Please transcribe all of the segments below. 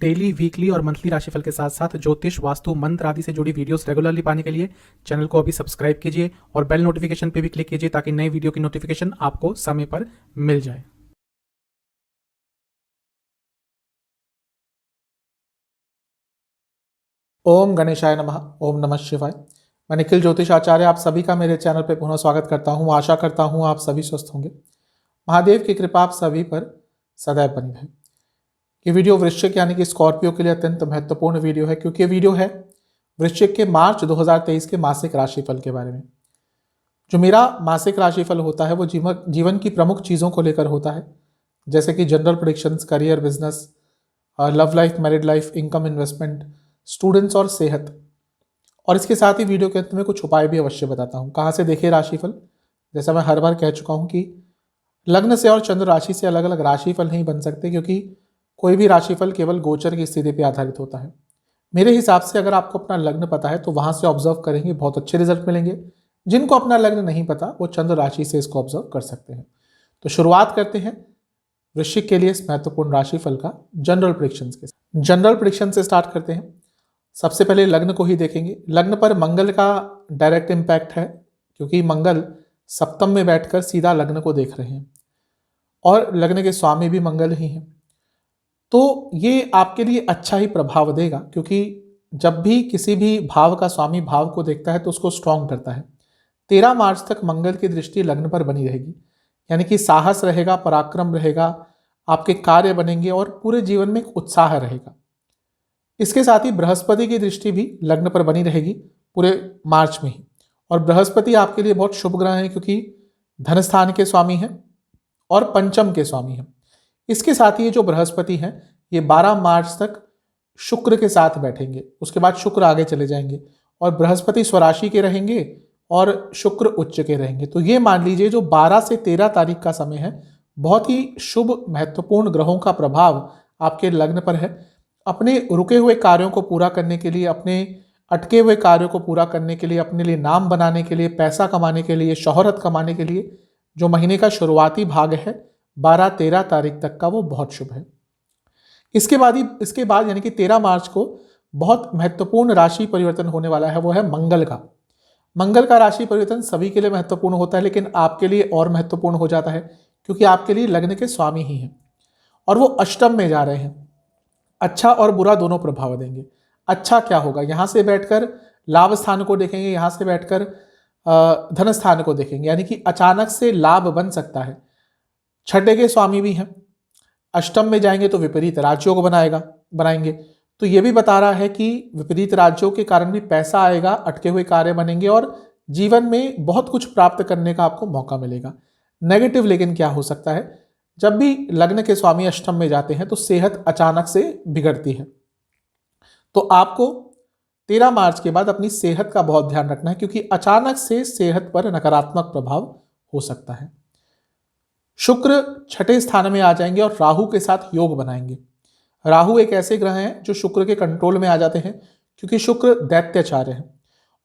Daily, weekly और monthly राशिफल के साथ साथ ज्योतिष, वास्तु, मंत्र आदि से जुड़ी वीडियोस रेगुलरली पाने के लिए चैनल को अभी सब्सक्राइब कीजिए और बेल नोटिफिकेशन पे भी क्लिक कीजिए ताकि नई वीडियो की नोटिफिकेशन आपको समय पर मिल जाए। ओम गणेशाय नमः। ओम नमः शिवाय। मैं निखिल ज्योतिष आचार्य आप सभी का मेरे चैनल पर पुनः स्वागत करता हूं। आशा करता हूं आप सभी स्वस्थ होंगे। महादेव की कृपा आप सभी पर सदैव बनी रहे। ये वीडियो वृश्चिक यानी कि स्कॉर्पियो के लिए अत्यंत महत्वपूर्ण वीडियो है, क्योंकि ये वीडियो है वृश्चिक के मार्च 2023 के मासिक राशिफल के बारे में। जो मेरा मासिक राशिफल होता है वो जीवन की प्रमुख चीज़ों को लेकर होता है, जैसे कि general predictions, career, business, love life, married life, income, investment, students और सेहत। और इसके साथ ही वीडियो के अंत में कुछ उपाय भी अवश्य बताता हूँ। कहाँ से देखें राशिफल? जैसा मैं हर बार कह चुका हूँ कि लग्न से और चंद्र राशि से अलग अलग राशिफल नहीं बन सकते, क्योंकि कोई भी राशिफल केवल गोचर की स्थिति पर आधारित होता है। मेरे हिसाब से अगर आपको अपना लग्न पता है तो वहां से ऑब्जर्व करेंगे, बहुत अच्छे रिजल्ट मिलेंगे। जिनको अपना लग्न नहीं पता वो चंद्र राशि से इसको ऑब्जर्व कर सकते हैं। तो शुरुआत करते हैं वृश्चिक के लिए इस महत्वपूर्ण राशिफल का जनरल प्रेडिक्शन के। जनरल प्रेडिक्शन से स्टार्ट करते हैं। सबसे पहले लग्न को ही देखेंगे। लग्न पर मंगल का डायरेक्ट इम्पैक्ट है, क्योंकि मंगल सप्तम में बैठकर सीधा लग्न को देख रहे हैं और लग्न के स्वामी भी मंगल ही हैं। तो ये आपके लिए अच्छा ही प्रभाव देगा, क्योंकि जब भी किसी भी भाव का स्वामी भाव को देखता है तो उसको स्ट्रॉन्ग करता है। 13 मार्च तक मंगल की दृष्टि लग्न पर बनी रहेगी, यानी कि साहस रहेगा, पराक्रम रहेगा, आपके कार्य बनेंगे और पूरे जीवन में एक उत्साह रहेगा। इसके साथ ही बृहस्पति की दृष्टि भी लग्न पर बनी रहेगी पूरे मार्च में ही। और बृहस्पति आपके लिए बहुत शुभ ग्रह है, क्योंकि धन स्थान के स्वामी हैं और पंचम के स्वामी हैं। इसके साथ ही ये जो बृहस्पति हैं ये 12 मार्च तक शुक्र के साथ बैठेंगे। उसके बाद शुक्र आगे चले जाएंगे और बृहस्पति स्वराशि के रहेंगे और शुक्र उच्च के रहेंगे। तो ये मान लीजिए जो 12 से 13 तारीख का समय है, बहुत ही शुभ महत्वपूर्ण ग्रहों का प्रभाव आपके लग्न पर है। अपने रुके हुए कार्यों को पूरा करने के लिए, अपने अटके हुए कार्यों को पूरा करने के लिए, अपने लिए नाम बनाने के लिए, पैसा कमाने के लिए, शोहरत कमाने के लिए जो महीने का शुरुआती भाग है 12-13 तारीख तक का, वो बहुत शुभ है। इसके बाद यानी कि 13 मार्च को बहुत महत्वपूर्ण राशि परिवर्तन होने वाला है, वो है मंगल का। मंगल का राशि परिवर्तन सभी के लिए महत्वपूर्ण होता है, लेकिन आपके लिए और महत्वपूर्ण हो जाता है, क्योंकि आपके लिए लग्न के स्वामी ही हैं और वो अष्टम में जा रहे हैं। अच्छा और बुरा दोनों प्रभाव देंगे। अच्छा क्या होगा? यहाँ से बैठकर लाभ स्थान को देखेंगे, यहाँ से बैठकर धन स्थान को देखेंगे, यानी कि अचानक से लाभ बन सकता है। छठे के स्वामी भी हैं। अष्टम में जाएंगे तो विपरीत राज्यों को बनाएंगे। तो ये भी बता रहा है कि विपरीत राज्यों के कारण भी पैसा आएगा, अटके हुए कार्य बनेंगे और जीवन में बहुत कुछ प्राप्त करने का आपको मौका मिलेगा। नेगेटिव लेकिन क्या हो सकता है? जब भी लग्न के स्वामी अष्टम में जाते हैं तो सेहत अचानक से बिगड़ती है। तो आपको 13 मार्च के बाद अपनी सेहत का बहुत ध्यान रखना है, क्योंकि अचानक से सेहत पर नकारात्मक प्रभाव हो सकता है। शुक्र छठे स्थान में आ जाएंगे और राहु के साथ योग बनाएंगे। राहु एक ऐसे ग्रह हैं जो शुक्र के कंट्रोल में आ जाते हैं, क्योंकि शुक्र दैत्याचार्य है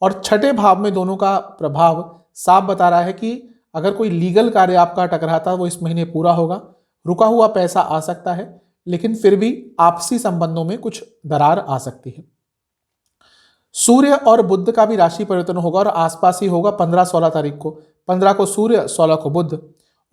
और छठे भाव में दोनों का प्रभाव साफ बता रहा है कि अगर कोई लीगल कार्य आपका अटक रहा था वो इस महीने पूरा होगा। रुका हुआ पैसा आ सकता है, लेकिन फिर भी आपसी संबंधों में कुछ दरार आ सकती है। सूर्य और बुध का भी राशि परिवर्तन होगा और आसपास ही होगा 15-16 तारीख को। 15 को सूर्य, 16 को बुध,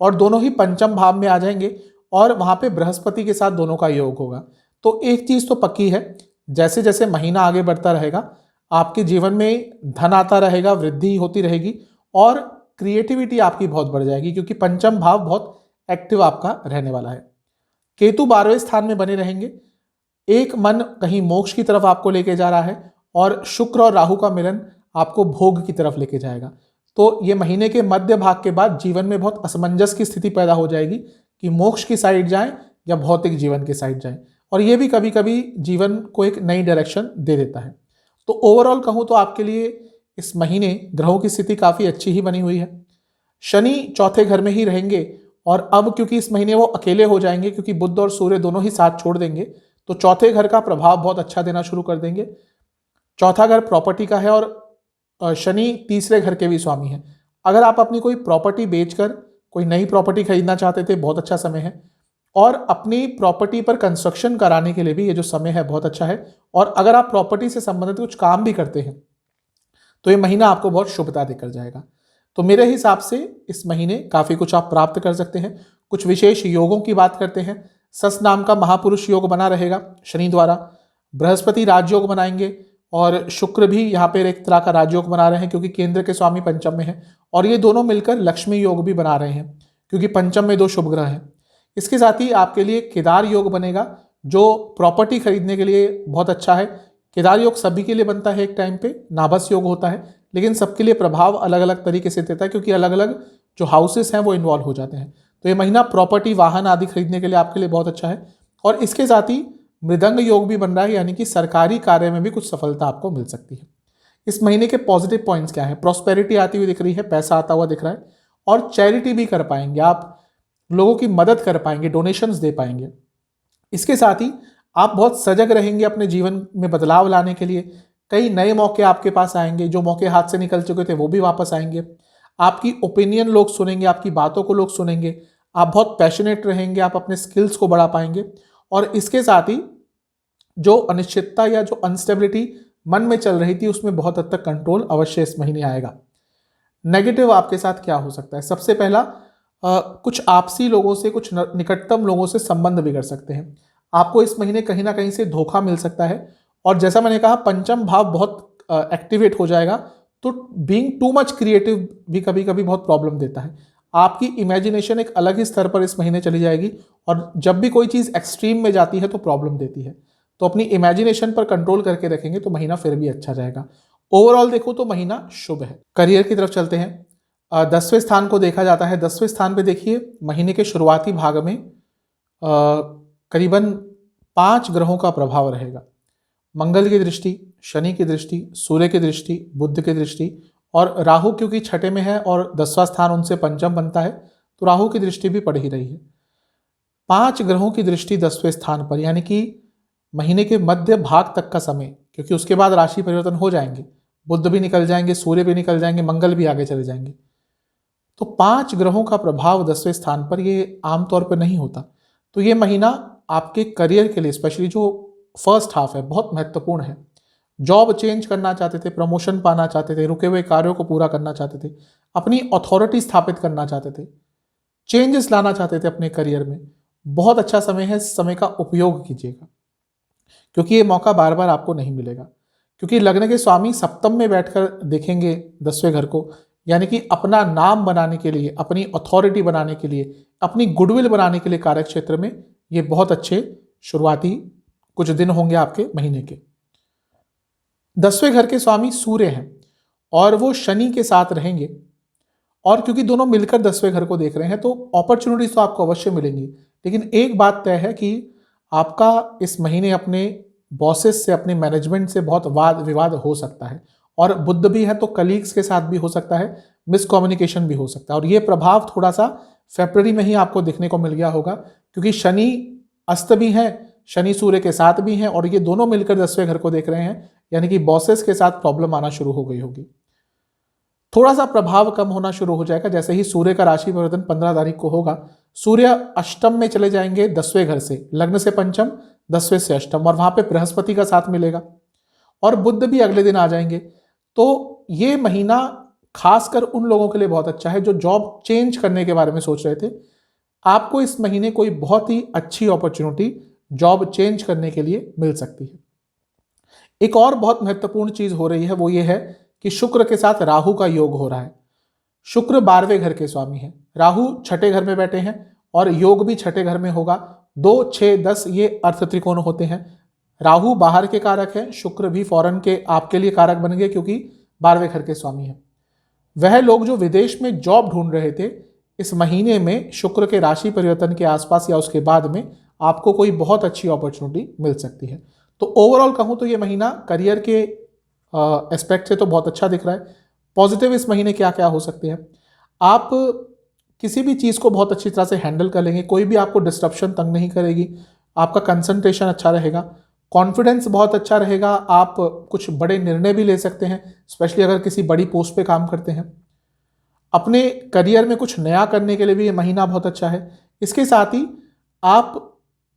और दोनों ही पंचम भाव में आ जाएंगे और वहां पे बृहस्पति के साथ दोनों का योग होगा। तो एक चीज तो पक्की है, जैसे जैसे महीना आगे बढ़ता रहेगा आपके जीवन में धन आता रहेगा, वृद्धि होती रहेगी और क्रिएटिविटी आपकी बहुत बढ़ जाएगी, क्योंकि पंचम भाव बहुत एक्टिव आपका रहने वाला है। केतु 12वें स्थान में बने रहेंगे। एक मन कहीं मोक्ष की तरफ आपको लेके जा रहा है और शुक्र और राहु का मिलन आपको भोग की तरफ लेके जाएगा। तो ये महीने के मध्य भाग के बाद जीवन में बहुत असमंजस की स्थिति पैदा हो जाएगी कि मोक्ष की साइड जाएं या भौतिक जीवन की साइड जाएं, और ये भी कभी कभी जीवन को एक नई डायरेक्शन दे देता है। तो ओवरऑल कहूं तो आपके लिए इस महीने ग्रहों की स्थिति काफी अच्छी ही बनी हुई है। शनि चौथे घर में ही रहेंगे और अब क्योंकि इस महीने वो अकेले हो जाएंगे, क्योंकि बुध और सूर्य दोनों ही साथ छोड़ देंगे, तो चौथे घर का प्रभाव बहुत अच्छा देना शुरू कर देंगे। चौथा घर प्रॉपर्टी का है और शनि तीसरे घर के भी स्वामी हैं। अगर आप अपनी कोई प्रॉपर्टी बेचकर कोई नई प्रॉपर्टी खरीदना चाहते थे, बहुत अच्छा समय है। और अपनी प्रॉपर्टी पर कंस्ट्रक्शन कराने के लिए भी ये जो समय है बहुत अच्छा है। और अगर आप प्रॉपर्टी से संबंधित कुछ काम भी करते हैं तो ये महीना आपको बहुत शुभता देकर जाएगा। तो मेरे हिसाब से इस महीने काफ़ी कुछ आप प्राप्त कर सकते हैं। कुछ विशेष योगों की बात करते हैं। सस नाम का महापुरुष योग बना रहेगा शनि द्वारा, बृहस्पति राजयोग बनाएंगे और शुक्र भी यहाँ पर एक तरह का राजयोग बना रहे हैं क्योंकि केंद्र के स्वामी पंचम में है, और ये दोनों मिलकर लक्ष्मी योग भी बना रहे हैं क्योंकि पंचम में 2 शुभ ग्रह हैं। इसके साथ ही आपके लिए केदार योग बनेगा जो प्रॉपर्टी खरीदने के लिए बहुत अच्छा है। केदार योग सभी के लिए बनता है एक टाइम पे, नाभस योग होता है, लेकिन सबके लिए प्रभाव अलग अलग तरीके से देता है क्योंकि अलग अलग जो हाउसेस हैं वो इन्वॉल्व हो जाते हैं। तो ये महीना प्रॉपर्टी वाहन आदि खरीदने के लिए आपके लिए बहुत अच्छा है। और इसके साथ ही मृदंग योग भी बन रहा है, यानी कि सरकारी कार्य में भी कुछ सफलता आपको मिल सकती है। इस महीने के पॉजिटिव पॉइंट्स क्या है? प्रॉस्पेरिटी आती हुई दिख रही है, पैसा आता हुआ दिख रहा है, और चैरिटी भी कर पाएंगे आप, लोगों की मदद कर पाएंगे, डोनेशंस दे पाएंगे। इसके साथ ही आप बहुत सजग रहेंगे अपने जीवन में बदलाव लाने के लिए। कई नए मौके आपके पास आएंगे, जो मौके हाथ से निकल चुके थे वो भी वापस आएंगे। आपकी ओपिनियन लोग सुनेंगे, आपकी बातों को लोग सुनेंगे, आप बहुत पैशनेट रहेंगे, आप अपने स्किल्स को बढ़ा पाएंगे। और इसके साथ ही जो अनिश्चितता या जो अनस्टेबिलिटी मन में चल रही थी उसमें बहुत हद तक कंट्रोल अवश्य इस महीने आएगा। नेगेटिव आपके साथ क्या हो सकता है? सबसे पहला, कुछ आपसी लोगों से, कुछ निकटतम लोगों से संबंध बिगड़ सकते हैं। आपको इस महीने कहीं ना कहीं से धोखा मिल सकता है। और जैसा मैंने कहा, पंचम भाव बहुत एक्टिवेट हो जाएगा, तो बीइंग टू मच क्रिएटिव भी कभी कभी बहुत प्रॉब्लम देता है। आपकी इमेजिनेशन एक अलग ही स्तर पर इस महीने चली जाएगी, और जब भी कोई चीज़ एक्सट्रीम में जाती है तो प्रॉब्लम देती है। तो अपनी इमेजिनेशन पर कंट्रोल करके रखेंगे तो महीना फिर भी अच्छा जाएगा। ओवरऑल देखो तो महीना शुभ है। करियर की तरफ चलते हैं। 10वें स्थान को देखा जाता है। 10वें स्थान पे देखिए, महीने के शुरुआती भाग में करीबन 5 ग्रहों का प्रभाव रहेगा। मंगल की दृष्टि, शनि की दृष्टि, सूर्य की दृष्टि, बुध की दृष्टि, और राहु क्योंकि छठे में है और 10वां स्थान उनसे पंचम बनता है, तो राहु की दृष्टि भी पड़ ही रही है। 5 ग्रहों की दृष्टि 10वें स्थान पर, यानी कि महीने के मध्य भाग तक का समय, क्योंकि उसके बाद राशि परिवर्तन हो जाएंगे, बुध भी निकल जाएंगे, सूर्य भी निकल जाएंगे, मंगल भी आगे चले जाएंगे। तो 5 ग्रहों का प्रभाव 10वें स्थान पर ये आमतौर पर नहीं होता। तो ये महीना आपके करियर के लिए, स्पेशली जो फर्स्ट हाफ है, बहुत महत्वपूर्ण है। जॉब चेंज करना चाहते थे, प्रमोशन पाना चाहते थे, रुके हुए कार्यों को पूरा करना चाहते थे, अपनी अथॉरिटी स्थापित करना चाहते थे, चेंजेस लाना चाहते थे अपने करियर में, बहुत अच्छा समय है। इस समय का उपयोग कीजिएगा क्योंकि ये मौका बार बार आपको नहीं मिलेगा। क्योंकि लग्न के स्वामी सप्तम में बैठकर देखेंगे 10वें घर को, यानी कि अपना नाम बनाने के लिए, अपनी अथॉरिटी बनाने के लिए, अपनी गुडविल बनाने के लिए कार्य क्षेत्र में ये बहुत अच्छे शुरुआती कुछ दिन होंगे आपके महीने के। 10वें घर के स्वामी सूर्य हैं और वो शनि के साथ रहेंगे, और क्योंकि दोनों मिलकर 10वें घर को देख रहे हैं तो अपॉर्चुनिटीज तो आपको अवश्य मिलेंगी। लेकिन एक बात तय है कि आपका इस महीने अपने बॉसेस से, अपने मैनेजमेंट से बहुत वाद विवाद हो सकता है, और बुध भी है तो कलीग्स के साथ भी हो सकता है, मिसकम्युनिकेशन भी हो सकता है। और ये प्रभाव थोड़ा सा फरवरी में ही आपको देखने को मिल गया होगा, क्योंकि शनि अस्त भी हैं, शनि सूर्य के साथ भी हैं, और ये दोनों मिलकर 10वें घर को देख रहे हैं, यानी कि बॉसेस के साथ प्रॉब्लम आना शुरू हो गई होगी। थोड़ा सा प्रभाव कम होना शुरू हो जाएगा जैसे ही सूर्य का राशि परिवर्तन 15 तारीख को होगा। सूर्य अष्टम में चले जाएंगे 10वें घर से, लग्न से पंचम, 10वें से अष्टम, और वहां पे बृहस्पति का साथ मिलेगा, और बुध भी अगले दिन आ जाएंगे। तो ये महीना खासकर उन लोगों के लिए बहुत अच्छा है जो जॉब चेंज करने के बारे में सोच रहे थे। आपको इस महीने कोई बहुत ही अच्छी अपॉर्चुनिटी जॉब चेंज करने के लिए मिल सकती है। एक और बहुत महत्वपूर्ण चीज हो रही है, वो ये है कि शुक्र के साथ राहु का योग हो रहा है। शुक्र 12वें घर के स्वामी हैं, राहु छठे घर में बैठे हैं, और योग भी छठे घर में होगा। 2, 6, 10 ये अर्थ त्रिकोण होते हैं। राहु बाहर के कारक है, शुक्र भी फॉरेन के आपके लिए कारक बन गए क्योंकि 12वें घर के स्वामी हैं। वह लोग जो विदेश में जॉब ढूंढ रहे थे, इस महीने में शुक्र के राशि परिवर्तन के आसपास या उसके बाद में आपको कोई बहुत अच्छी अपॉर्चुनिटी मिल सकती है। तो ओवरऑल कहूं तो ये महीना करियर के एस्पेक्ट से तो बहुत अच्छा दिख रहा है। पॉजिटिव इस महीने क्या क्या हो सकते हैं? आप किसी भी चीज़ को बहुत अच्छी तरह से हैंडल कर लेंगे, कोई भी आपको डिस्ट्रप्शन तंग नहीं करेगी, आपका कंसंट्रेशन अच्छा रहेगा, कॉन्फिडेंस बहुत अच्छा रहेगा, आप कुछ बड़े निर्णय भी ले सकते हैं, स्पेशली अगर किसी बड़ी पोस्ट पे काम करते हैं। अपने करियर में कुछ नया करने के लिए भी ये महीना बहुत अच्छा है। इसके साथ ही आप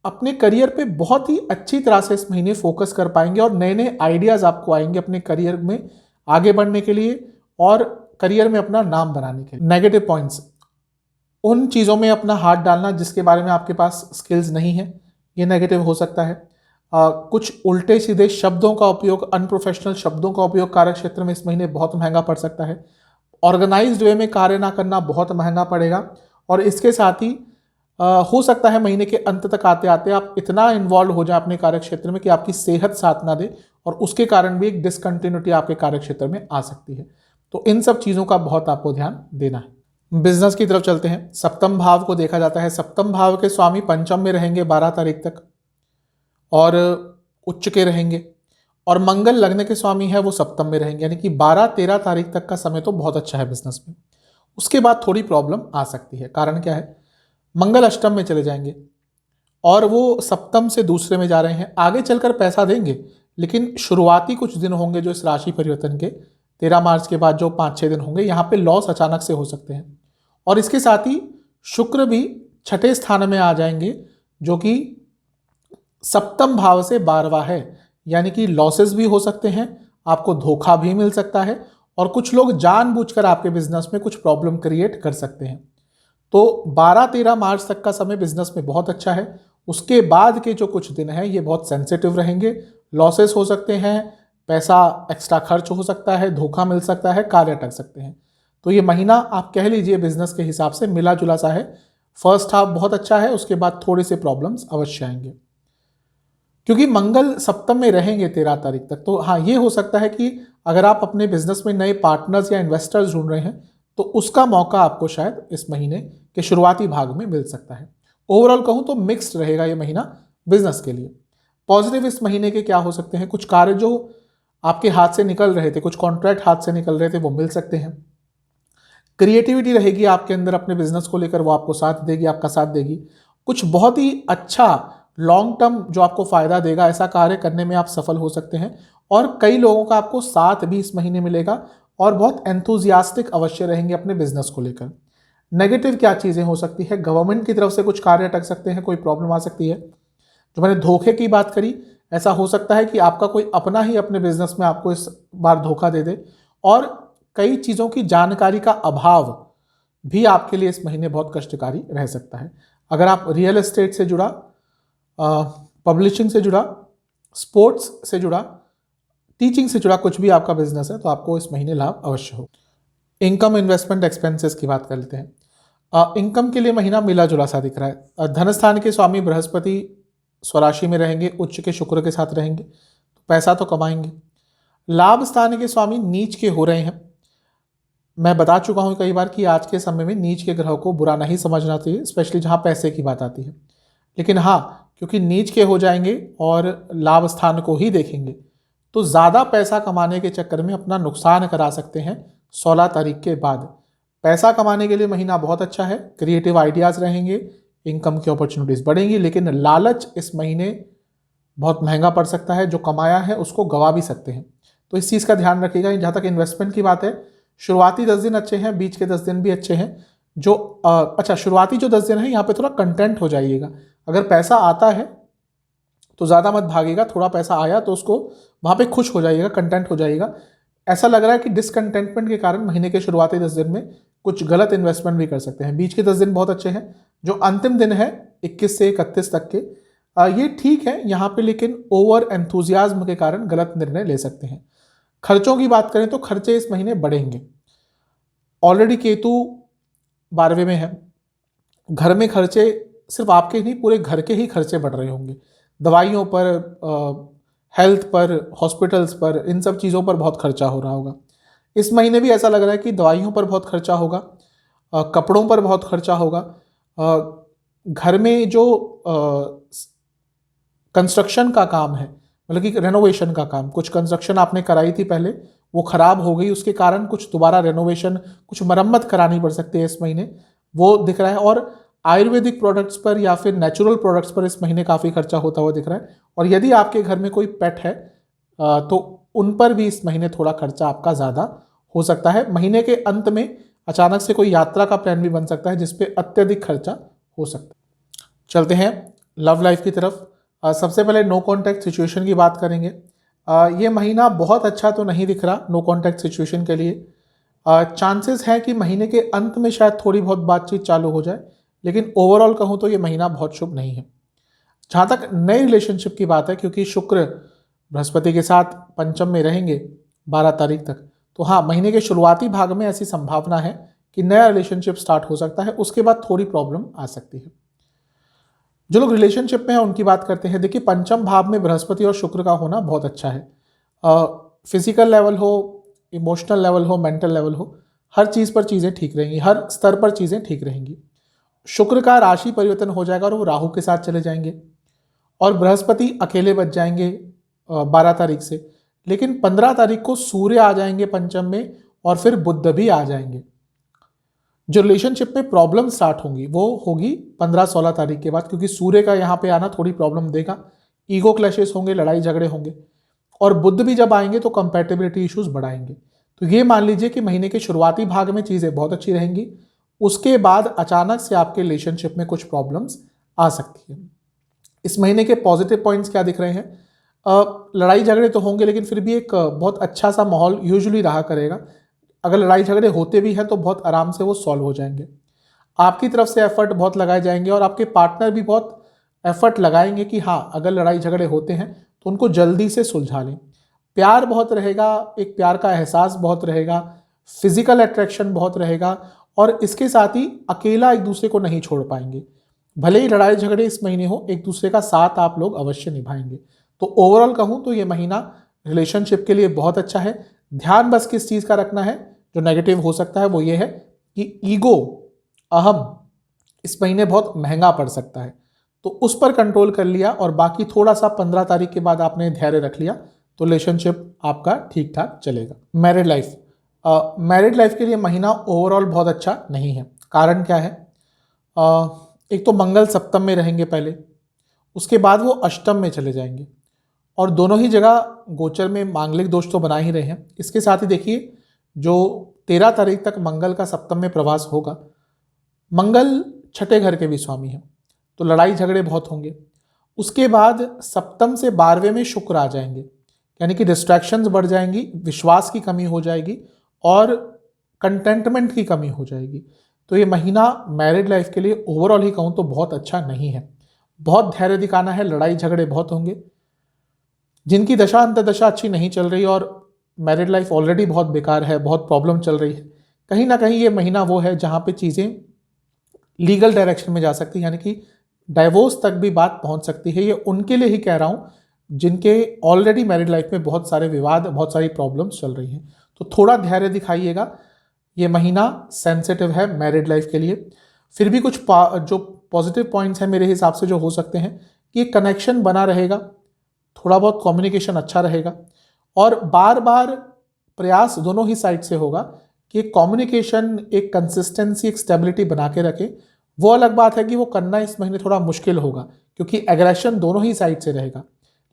अपने करियर पे बहुत ही अच्छी तरह से इस महीने फोकस कर पाएंगे और नए नए आइडियाज़ आपको आएंगे अपने करियर में आगे बढ़ने के लिए और करियर में अपना नाम बनाने के लिए। नेगेटिव पॉइंट्स, उन चीज़ों में अपना हाथ डालना जिसके बारे में आपके पास स्किल्स नहीं है, ये नेगेटिव हो सकता है। कुछ उल्टे सीधे शब्दों का उपयोग, अनप्रोफेशनल शब्दों का उपयोग कार्य क्षेत्र में इस महीने बहुत महंगा पड़ सकता है। ऑर्गेनाइज्ड वे में कार्य ना करना बहुत महंगा पड़ेगा और इसके साथ ही हो सकता है महीने के अंत तक आते आते आप इतना इन्वॉल्व हो जाए अपने कार्य क्षेत्र में कि आपकी सेहत साथ ना दे और उसके कारण भी एक डिसकंटिन्यूटी आपके कार्य क्षेत्र में आ सकती है। तो इन सब चीज़ों का बहुत आपको ध्यान देना है। बिजनेस की तरफ चलते हैं। सप्तम भाव को देखा जाता है। सप्तम भाव के स्वामी पंचम में रहेंगे 12 तारीख तक और उच्च के रहेंगे और मंगल लग्न के स्वामी है वो सप्तम में रहेंगे, यानी कि 12-13 तारीख तक का समय तो बहुत अच्छा है बिजनेस में। उसके बाद थोड़ी प्रॉब्लम आ सकती है। कारण क्या है? मंगल अष्टम में चले जाएंगे और वो सप्तम से दूसरे में जा रहे हैं। आगे चलकर पैसा देंगे लेकिन शुरुआती कुछ दिन होंगे जो इस राशि परिवर्तन के 13 मार्च के बाद जो 5-6 दिन होंगे, यहाँ पे लॉस अचानक से हो सकते हैं। और इसके साथ ही शुक्र भी छठे स्थान में आ जाएंगे जो कि सप्तम भाव से 12वां है, यानी कि लॉसेस भी हो सकते हैं, आपको धोखा भी मिल सकता है और कुछ लोग जानबूझकर आपके बिजनेस में कुछ प्रॉब्लम क्रिएट कर सकते हैं। तो 12-13 मार्च तक का समय बिजनेस में बहुत अच्छा है। उसके बाद के जो कुछ दिन हैं ये बहुत सेंसिटिव रहेंगे। लॉसेस हो सकते हैं, पैसा एक्स्ट्रा खर्च हो सकता है, धोखा मिल सकता है, कार्य अटक सकते हैं। तो ये महीना आप कह लीजिए बिजनेस के हिसाब से मिला जुला सा है। फर्स्ट हाफ बहुत अच्छा है, उसके बाद थोड़े से प्रॉब्लम्स अवश्य आएंगे क्योंकि मंगल सप्तम में रहेंगे 13 तारीख तक। तो हाँ, ये हो सकता है कि अगर आप अपने बिजनेस में नए पार्टनर्स या इन्वेस्टर्स ढूंढ रहे हैं तो उसका मौका आपको शायद इस महीने के शुरुआती भाग में मिल सकता है। ओवरऑल कहूं तो मिक्स्ड रहेगा ये महीना बिजनेस के लिए। पॉजिटिव इस महीने के क्या हो सकते हैं? कुछ कार्य जो आपके हाथ से निकल रहे थे, कुछ कॉन्ट्रैक्ट हाथ से निकल रहे थे, वो मिल सकते हैं। क्रिएटिविटी रहेगी आपके अंदर अपने बिजनेस को लेकर, वो आपको साथ देगी, आपका साथ देगी। कुछ बहुत ही अच्छा लॉन्ग टर्म जो आपको फायदा देगा, ऐसा कार्य करने में आप सफल हो सकते हैं और कई लोगों का आपको साथ भी इस महीने मिलेगा और बहुत एंथुजियास्टिक अवश्य रहेंगे अपने बिजनेस को लेकर। नेगेटिव क्या चीज़ें हो सकती है? गवर्नमेंट की तरफ से कुछ कार्य अटक सकते हैं, कोई प्रॉब्लम आ सकती है। जो मैंने धोखे की बात करी, ऐसा हो सकता है कि आपका कोई अपना ही अपने बिजनेस में आपको इस बार धोखा दे दे और कई चीज़ों की जानकारी का अभाव भी आपके लिए इस महीने बहुत कष्टकारी रह सकता है। अगर आप रियल एस्टेट से जुड़ा, पब्लिशिंग से जुड़ा, स्पोर्ट्स से जुड़ा, टीचिंग से जुड़ा कुछ भी आपका बिजनेस है तो आपको इस महीने लाभ अवश्य हो। इनकम, इन्वेस्टमेंट, एक्सपेंसेस की बात कर लेते हैं। इनकम के लिए महीना मिला जुला सा दिख रहा है। धन स्थान के स्वामी बृहस्पति स्वराशि में रहेंगे, उच्च के शुक्र के साथ रहेंगे, तो पैसा तो कमाएंगे। लाभ स्थान के स्वामी नीच के हो रहे हैं। मैं बता चुका हूं कई बार कि आज के समय में नीच के ग्रह को बुरा नहीं समझना चाहिए, स्पेशली जहां पैसे की बात आती है। लेकिन हाँ, क्योंकि नीच के हो जाएंगे और लाभ स्थान को ही देखेंगे तो ज़्यादा पैसा कमाने के चक्कर में अपना नुकसान करा सकते हैं 16 तारीख के बाद। पैसा कमाने के लिए महीना बहुत अच्छा है, क्रिएटिव आइडियाज़ रहेंगे, इनकम की अपॉर्चुनिटीज़ बढ़ेंगी, लेकिन लालच इस महीने बहुत महंगा पड़ सकता है। जो कमाया है उसको गवा भी सकते हैं, तो इस चीज़ का ध्यान रखिएगा। जहाँ तक इन्वेस्टमेंट की बात है, शुरुआती 10 दिन अच्छे हैं, बीच के 10 दिन भी अच्छे हैं। जो अच्छा, शुरुआती जो 10 दिन है यहाँ पे थोड़ा कंटेंट हो जाइएगा। अगर पैसा आता है तो ज़्यादा मत भागेगा, थोड़ा पैसा आया तो उसको वहाँ पे खुश हो जाइएगा, कंटेंट हो जाइएगा। ऐसा लग रहा है कि डिसकंटेंटमेंट के कारण महीने के शुरुआती 10 दिन में कुछ गलत इन्वेस्टमेंट भी कर सकते हैं। बीच के 10 दिन बहुत अच्छे हैं। जो अंतिम दिन है 21 से 31 तक के, ये ठीक है यहाँ पे, लेकिन ओवर एंथुजियाज्म के कारण गलत निर्णय ले सकते हैं। खर्चों की बात करें तो खर्चे इस महीने बढ़ेंगे। ऑलरेडी केतु 12वें में है। घर में खर्चे सिर्फ आपके नहीं, पूरे घर के ही खर्चे बढ़ रहे होंगे। दवाइयों पर, हेल्थ पर, हॉस्पिटल्स पर, इन सब चीज़ों पर बहुत खर्चा हो रहा होगा। इस महीने भी ऐसा लग रहा है कि दवाइयों पर बहुत खर्चा होगा, कपड़ों पर बहुत खर्चा होगा। घर में जो कंस्ट्रक्शन का काम है, मतलब कि रेनोवेशन का काम, कुछ कंस्ट्रक्शन आपने कराई थी पहले, वो ख़राब हो गई, उसके कारण कुछ दोबारा रेनोवेशन, कुछ मरम्मत करानी पड़ सकती है इस महीने, वो दिख रहा है। और आयुर्वेदिक प्रोडक्ट्स पर या फिर नेचुरल प्रोडक्ट्स पर इस महीने काफ़ी खर्चा होता हुआ दिख रहा है। और यदि आपके घर में कोई पेट है तो उन पर भी इस महीने थोड़ा खर्चा आपका ज़्यादा हो सकता है। महीने के अंत में अचानक से कोई यात्रा का प्लान भी बन सकता है जिस पे अत्यधिक खर्चा हो सकता है। चलते हैं लव लाइफ की तरफ। सबसे पहले नो कॉन्टैक्ट सिचुएशन की बात करेंगे। ये महीना बहुत अच्छा तो नहीं दिख रहा नो कॉन्टैक्ट सिचुएशन के लिए। चांसेस है कि महीने के अंत में शायद थोड़ी बहुत बातचीत चालू हो जाए, लेकिन ओवरऑल कहूँ तो ये महीना बहुत शुभ नहीं है। जहाँ तक नए रिलेशनशिप की बात है, क्योंकि शुक्र बृहस्पति के साथ पंचम में रहेंगे 12 तारीख तक, तो हाँ, महीने के शुरुआती भाग में ऐसी संभावना है कि नया रिलेशनशिप स्टार्ट हो सकता है। उसके बाद थोड़ी प्रॉब्लम आ सकती है। जो लोग रिलेशनशिप में हैं उनकी बात करते हैं। देखिए, पंचम भाव में बृहस्पति और शुक्र का होना बहुत अच्छा है। फिजिकल लेवल हो, इमोशनल लेवल हो, मेंटल लेवल हो, हर चीज़ पर चीज़ें ठीक रहेंगी, हर स्तर पर चीज़ें ठीक रहेंगी। शुक्र का राशि परिवर्तन हो जाएगा और वो राहु के साथ चले जाएंगे और बृहस्पति अकेले बच जाएंगे 12 तारीख से। लेकिन 15 तारीख को सूर्य आ जाएंगे पंचम में और फिर बुध भी आ जाएंगे। जो रिलेशनशिप में प्रॉब्लम स्टार्ट होंगी वो होगी 15-16 तारीख के बाद, क्योंकि सूर्य का यहाँ पे आना थोड़ी प्रॉब्लम देगा। ईगो क्लैशेस होंगे, लड़ाई झगड़े होंगे, और बुध भी जब आएंगे तो कंपैटिबिलिटी इश्यूज बढ़ाएंगे। तो ये मान लीजिए कि महीने के शुरुआती भाग में चीज़ें बहुत अच्छी रहेंगी, उसके बाद अचानक से आपके रिलेशनशिप में कुछ प्रॉब्लम्स आ सकती है। इस महीने के पॉजिटिव पॉइंट्स क्या दिख रहे हैं? लड़ाई झगड़े तो होंगे, लेकिन फिर भी एक बहुत अच्छा सा माहौल यूजुअली रहा करेगा। अगर लड़ाई झगड़े होते भी हैं तो बहुत आराम से वो सॉल्व हो जाएंगे। आपकी तरफ से एफर्ट बहुत लगाए जाएंगे और आपके पार्टनर भी बहुत एफर्ट लगाएंगे कि हाँ, अगर लड़ाई झगड़े होते हैं तो उनको जल्दी से सुलझा लें। प्यार बहुत रहेगा, एक प्यार का एहसास बहुत रहेगा, फिजिकल अट्रैक्शन बहुत रहेगा, और इसके साथ ही अकेला एक दूसरे को नहीं छोड़ पाएंगे। भले ही लड़ाई झगड़े इस महीने हो, एक दूसरे का साथ आप लोग अवश्य निभाएंगे। तो ओवरऑल कहूँ तो ये महीना रिलेशनशिप के लिए बहुत अच्छा है। ध्यान बस किस चीज़ का रखना है, जो नेगेटिव हो सकता है वो ये है कि ईगो, अहम, इस महीने बहुत महंगा पड़ सकता है। तो उस पर कंट्रोल कर लिया और बाकी थोड़ा सा 15 तारीख के बाद आपने धैर्य रख लिया तो रिलेशनशिप आपका ठीक ठाक चलेगा। मैरिड लाइफ, मैरिड लाइफ के लिए महीना ओवरऑल बहुत अच्छा नहीं है। कारण क्या है? एक तो मंगल सप्तम में रहेंगे पहले, उसके बाद वो अष्टम में चले जाएंगे, और दोनों ही जगह गोचर में मांगलिक दोष तो बना ही रहे हैं। इसके साथ ही देखिए, जो 13 तारीख तक मंगल का सप्तम में प्रवास होगा, मंगल छठे घर के भी स्वामी हैं, तो लड़ाई झगड़े बहुत होंगे। उसके बाद सप्तम से 12वें में शुक्र आ जाएंगे, यानी कि डिस्ट्रैक्शंस बढ़ जाएंगी, विश्वास की कमी हो जाएगी और कंटेंटमेंट की कमी हो जाएगी। तो ये महीना मैरिड लाइफ के लिए ओवरऑल ही कहूँ तो बहुत अच्छा नहीं है। बहुत धैर्य दिखाना है, लड़ाई झगड़े बहुत होंगे। जिनकी दशा अंतर्दशा अच्छी नहीं चल रही और मैरिड लाइफ ऑलरेडी बहुत बेकार है, बहुत प्रॉब्लम चल रही है, कहीं ना कहीं ये महीना वो है जहाँ पे चीज़ें लीगल डायरेक्शन में जा सकती है, यानी कि डाइवोर्स तक भी बात पहुँच सकती है। ये उनके लिए ही कह रहा हूँ जिनके ऑलरेडी मैरिड लाइफ में बहुत सारे विवाद, बहुत सारी प्रॉब्लम्स चल रही हैं। तो थोड़ा धैर्य दिखाइएगा, ये महीना सेंसिटिव है मैरिड लाइफ के लिए। फिर भी कुछ जो पॉजिटिव पॉइंट्स हैं मेरे हिसाब से जो हो सकते हैं कि कनेक्शन बना रहेगा, थोड़ा बहुत कम्युनिकेशन अच्छा रहेगा, और बार बार प्रयास दोनों ही साइड से होगा कि कम्युनिकेशन, एक कंसिस्टेंसी, एक स्टेबिलिटी बना के रखें। वो अलग बात है कि वो करना इस महीने थोड़ा मुश्किल होगा, क्योंकि एग्रेशन दोनों ही साइड से रहेगा।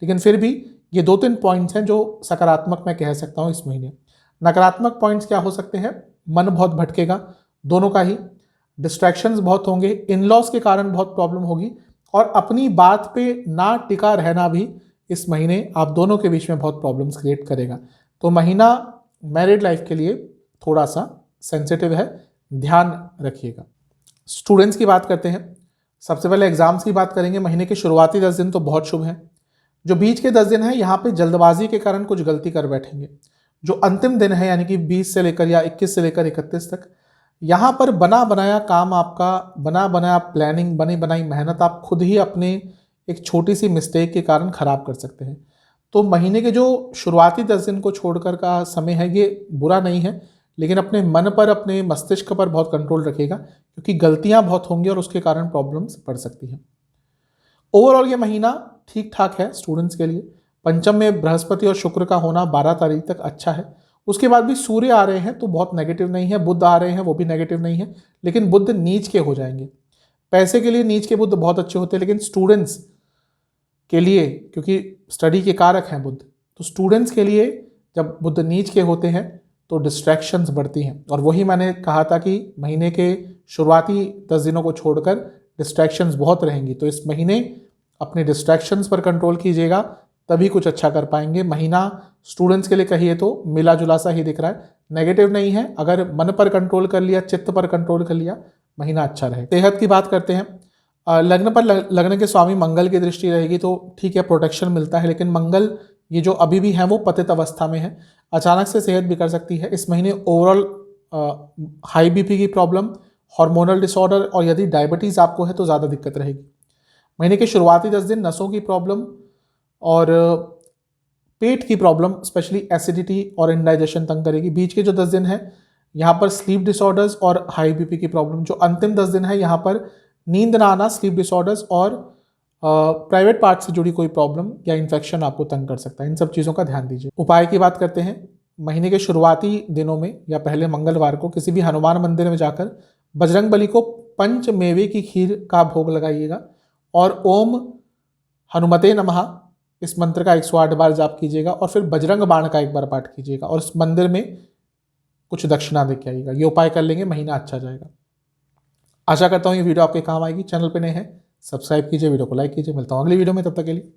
लेकिन फिर भी ये 2-3 पॉइंट्स हैं जो सकारात्मक मैं कह सकता हूँ इस महीने। नकारात्मक पॉइंट्स क्या हो सकते हैं? मन बहुत भटकेगा, दोनों का ही, डिस्ट्रैक्शंस बहुत होंगे, इन-लॉज के कारण बहुत प्रॉब्लम होगी, और अपनी बात पे ना टिका रहना भी इस महीने आप दोनों के बीच में बहुत प्रॉब्लम्स क्रिएट करेगा। तो महीना मैरिड लाइफ के लिए थोड़ा सा सेंसिटिव है, ध्यान रखिएगा। स्टूडेंट्स की बात करते हैं। सबसे पहले एग्जाम्स की बात करेंगे। महीने के शुरुआती 10 दिन तो बहुत शुभ हैं। जो बीच के 10 दिन हैं, यहाँ पे जल्दबाजी के कारण कुछ गलती कर बैठेंगे। जो अंतिम दिन है, यानी कि 20 से लेकर या 21 से लेकर 31 तक, यहाँ पर बना बनाया काम आपका, बना बनाया प्लानिंग, बनी बनाई मेहनत आप खुद ही अपने एक छोटी सी मिस्टेक के कारण खराब कर सकते हैं। तो महीने के जो शुरुआती 10 दिन को छोड़कर का समय है, ये बुरा नहीं है, लेकिन अपने मन पर, अपने मस्तिष्क पर बहुत कंट्रोल रखिएगा, क्योंकि गलतियां बहुत होंगी और उसके कारण प्रॉब्लम्स पड़ सकती हैं। ओवरऑल ये महीना ठीक ठाक है स्टूडेंट्स के लिए। पंचम में बृहस्पति और शुक्र का होना 12 तारीख तक अच्छा है। उसके बाद भी सूर्य आ रहे हैं तो बहुत नेगेटिव नहीं है, बुध आ रहे हैं वो भी नेगेटिव नहीं है, लेकिन बुध नीच के हो जाएंगे। पैसे के लिए नीच के बुध बहुत अच्छे होते हैं, लेकिन स्टूडेंट्स के लिए, क्योंकि स्टडी के कारक हैं बुध, तो स्टूडेंट्स के लिए जब बुध नीच के होते हैं तो डिस्ट्रैक्शंस बढ़ती हैं। और वही मैंने कहा था कि महीने के शुरुआती 10 दिनों को छोड़कर डिस्ट्रैक्शंस बहुत रहेंगी। तो इस महीने अपने डिस्ट्रैक्शंस पर कंट्रोल कीजिएगा, तभी कुछ अच्छा कर पाएंगे। महीना स्टूडेंट्स के लिए कहिए तो मिला जुला सा ही दिख रहा है, नेगेटिव नहीं है। अगर मन पर कंट्रोल कर लिया, चित्त पर कंट्रोल कर लिया, महीना अच्छा रहे। सेहत की बात करते हैं। लग्न पर लग्न के स्वामी मंगल की दृष्टि रहेगी तो ठीक है, प्रोटेक्शन मिलता है, लेकिन मंगल ये जो अभी भी है वो पतित अवस्था में है, अचानक से सेहत बिगड़ सकती है। इस महीने ओवरऑल हाई बीपी की प्रॉब्लम, हार्मोनल डिसऑर्डर और यदि डायबिटीज़ आपको है तो ज़्यादा दिक्कत रहेगी। महीने के शुरुआती 10 दिन नसों की प्रॉब्लम और पेट की प्रॉब्लम, स्पेशली एसिडिटी और इंडाइजेशन तंग करेगी। बीच के जो 10 दिन है यहाँ पर स्लीप डिसऑर्डर्स और हाई बीपी की प्रॉब्लम। जो अंतिम 10 दिन है यहाँ पर नींद ना आना, स्लीप डिसऑर्डर्स और प्राइवेट पार्ट से जुड़ी कोई प्रॉब्लम या इन्फेक्शन आपको तंग कर सकता है। इन सब चीज़ों का ध्यान दीजिए। उपाय की बात करते हैं। महीने के शुरुआती दिनों में या पहले मंगलवार को किसी भी हनुमान मंदिर में जाकर बजरंग बली को पंच मेवे की खीर का भोग लगाइएगा और ओम हनुमते नमः इस मंत्र का 108 बार जाप कीजिएगा और फिर बजरंग बाण का एक बार पाठ कीजिएगा और उस मंदिर में कुछ दक्षिणा दे के आइएगा। ये उपाय कर लेंगे, महीना अच्छा जाएगा। आशा करता हूँ ये वीडियो आपके काम आएगी। चैनल पे नए हैं, सब्सक्राइब कीजिए, वीडियो को लाइक कीजिए। मिलता हूँ अगली वीडियो में, तब तक के लिए